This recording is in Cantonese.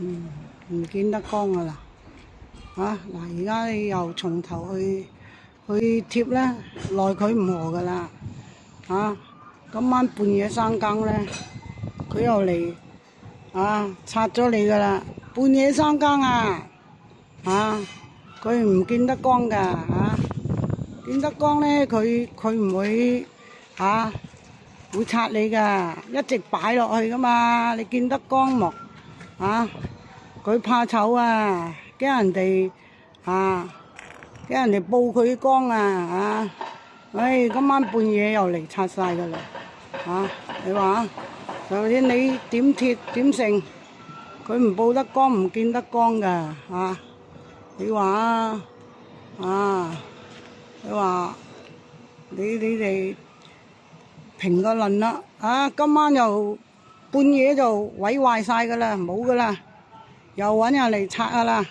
唔見得光噶啦。嗱，而家你又從頭去貼咧，奈佢唔何噶啦。今晚半夜三更咧，佢又嚟拆咗你噶啦。半夜三更佢唔見得光噶。見得光咧，佢唔會會拆你噶，一直擺落去噶嘛。你見得光莫佢怕醜驚人哋報佢光今晚半夜又嚟拆晒噶啦。你話就算你點貼點成，佢唔報得光唔見得光噶。你話你哋評個論啦。今晚又半夜就毀壞晒噶啦，冇噶啦，又搵人嚟拆噶啦。